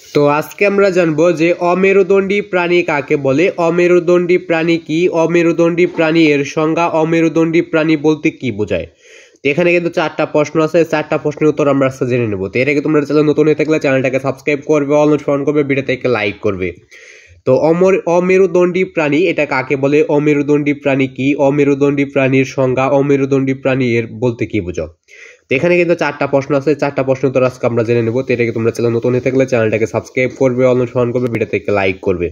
তো আজকে আমরা জানবো যে অমেরুদণ্ডী প্রাণী কাকে বলে, অমেরুদণ্ডী প্রাণী কি, অমেরুদণ্ডী প্রাণী এর সংজ্ঞা, অমেরুদণ্ডী প্রাণী বলতে কি বোঝায়। তো এখানে কিন্তু 4টা প্রশ্ন আছে, 4টা প্রশ্নের উত্তর আমরা আজকে জেনে নেব। তো এর আগে তোমরা চ্যানেল নতুন হয়ে থাকলে চ্যানেলটাকে সাবস্ক্রাইব করবে, অল নোটিফিকেশন করবে, ভিডিওতে একটা লাইক করবে। তো অমেরুদণ্ডী প্রাণী এটা কাকে বলে, অমেরুদণ্ডী প্রাণী কি, অমেরুদণ্ডী প্রাণীর সংজ্ঞা, অমেরুদণ্ডী প্রাণী এর বলতে কি বোঝো। তো এখানে কিন্তু 4টা প্রশ্ন আছে, 4টা প্রশ্ন উত্তর আজকে আমরা জেনে নেব। তো এটাকে তোমরা চ্যানেল নতুন হয়ে থাকলে চ্যানেলটাকে সাবস্ক্রাইব করবে, অল নোটিফিকেশন করবে, ভিডিওতে একটা লাইক করবে।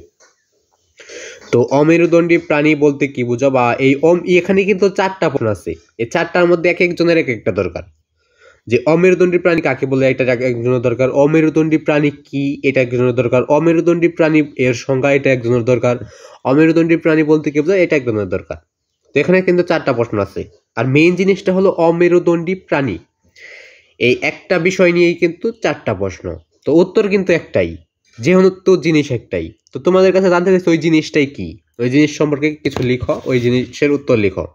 তো অমেরুদণ্ডী প্রাণী বলতে কি বোঝো, বা এই এখানে কিন্তু 4টা প্রশ্ন আছে, এই 4টার মধ্যে এক একজনের এক একটা দরকার। যে অমেরুদণ্ডী প্রাণী কাকে বলে এটা একজনের দরকার, অমেরুদণ্ডী প্রাণী কি এটা একজনের দরকার, অমেরুদণ্ডী প্রাণী এর সংজ্ঞা এটা একজনের দরকার, অমেরুদণ্ডী প্রাণী বলতে কি বোঝায় এটা একজনের দরকার। তো এখানে কিন্তু 4টা প্রশ্ন আছে, আর মেইন জিনিসটা হলো অমেরুদণ্ডী প্রাণী। এই একটা বিষয় নিয়েই কিন্তু 4টা প্রশ্ন। তো উত্তর কিন্তু একটাই, যেহেতু জিনিস একটাই। তো তোমাদের কাছে জানতে চাইছি ওই জিনিসটাই কি, ওই জিনিস সম্পর্কে কিছু লিখো, ওই জিনিসের উত্তর লিখো।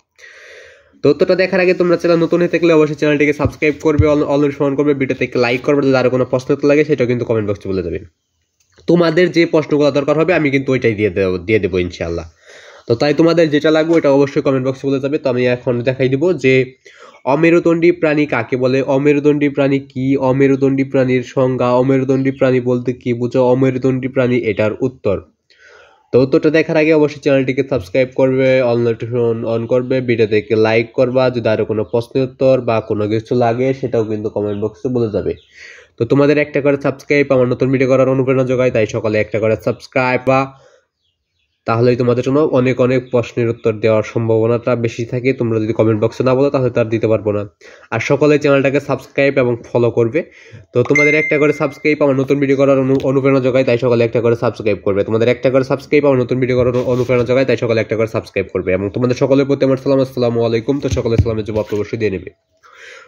তো উত্তরটা দেখার আগে তোমরা চ্যানেল নতুন হয়ে থাকলে অবশ্যই চ্যানেলটিকে সাবস্ক্রাইব করবে, অলরেডি ফোন করবে, ভিডিওতে লাইক করবে, যদি আরো কোনো প্রশ্ন লাগে সেটাও কিন্তু কমেন্ট বক্সে বলে দেবে। তোমাদের যে প্রশ্নগুলো দরকার হবে আমি কিন্তু ওইটাই দিয়ে দেবো ইনশাআল্লাহ। তো তাই তোমাদের যেটা লাগবে ওটা অবশ্যই কমেন্ট বক্সে বলে যাবে। তো আমি এখন দেখাই দিব যে অমেরুদণ্ডী প্রাণী কাকে বলে, অমেরুদণ্ডী প্রাণী কি, অমেরুদণ্ডী প্রাণীর সংজ্ঞা, অমেরুদণ্ডী প্রাণী বলতে কি বুঝো, অমেরুদণ্ডী প্রাণী এটার উত্তর। তো উত্তরটা দেখার আগে অবশ্যই চ্যানেলটিকে সাবস্ক্রাইব করবে, অল নোটিফিকেশন অন করবে, ভিডিওতে লাইক করবা, যদি আরো কোনো প্রশ্নের উত্তর বা কোনো কিছু লাগে সেটাও কিন্তু কমেন্ট বক্সে বলে যাবে। তো তোমাদের একটা করে সাবস্ক্রাইব আমার নতুন ভিডিও করার অনুপ্রেরণা যোগায়, তাই সকালে একটা করে সাবস্ক্রাইব বা তাহলেই তোমাদের জন্য অনেক অনেক প্রশ্নের উত্তর দেওয়ার সম্ভাবনাটা বেশি থাকে। তোমরা যদি কমেন্ট বক্সে না বলো তাহলে তার দিতে পারবো না। আর সকলে চ্যানেলটাকে সাবস্ক্রাইব এবং ফলো করবে। তো তোমাদের একটা করে সাবস্ক্রাইব আমার নতুন ভিডিও করার অনুপ্রেরণা যোগায়, তাই সকালে একটা করে সাবস্ক্রাইব করবে। তোমাদের একটা করে সাবস্ক্রাইব আমার নতুন ভিডিও করার অনুপ্রেরণা যোগায়, তাই সকালে একটা করে সাবস্ক্রাইব করবে। এবং তোমাদের সকলের প্রতি আমার সালাম, আসসালামু আলাইকুম। তো সকলের সালামের জবাব অবশ্যই দিয়ে নেবে।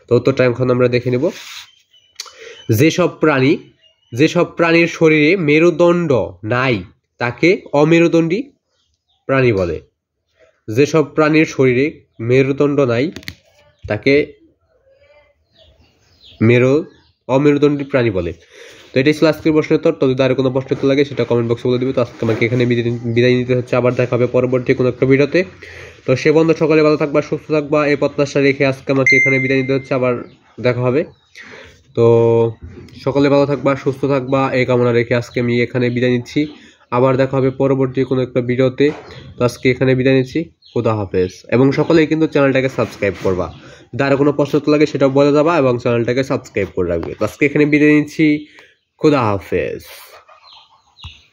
তো উত্তরটা এখন আমরা দেখে নেব। যেসব প্রাণীর শরীরে মেরুদণ্ড নাই তাকে অমেরুদণ্ডী প্রাণী বলে। যেসব প্রাণীর শরীরে মেরুদণ্ড নাই তাকে অমেরুদণ্ডী প্রাণী বলে। তো এটাই ছিল আজকের প্রশ্নের উত্তর। তো যদি আর কোনো প্রশ্ন লাগে সেটা কমেন্ট বক্সে বলে দিবে। তো আজকে আমাকে এখানে বিদায় নিতে হচ্ছে, আবার দেখা হবে পরবর্তী কোনো একটা ভিডিওতে। তো সে বন্ধু সকলে ভালো থাকবা, সুস্থ থাকবা, এই প্রত্যাশা রেখে আজকে আমাকে এখানে বিদায় নিতে হচ্ছে, আবার দেখা হবে। তো সকলে ভালো থাকবা, সুস্থ থাকবা, এই কামনা রেখে আজকে আমি এখানে বিদায় নিচ্ছি, আবার দেখা হবে পরবর্তী কোনো একটা ভিডিওতে। তো আজকে এখানে বিদায় নিচ্ছি, খুদা হাফেজ। এবং সকলেই কিন্তু চ্যানেলটাকে সাবস্ক্রাইব করবা, যদি আরো কোনো প্রশ্ন লাগে সেটাও বলে যাবা এবং চ্যানেলটাকে সাবস্ক্রাইব করে রাখবে। তো আজকে এখানে বিদায় নিচ্ছি, খুদা হাফেজ।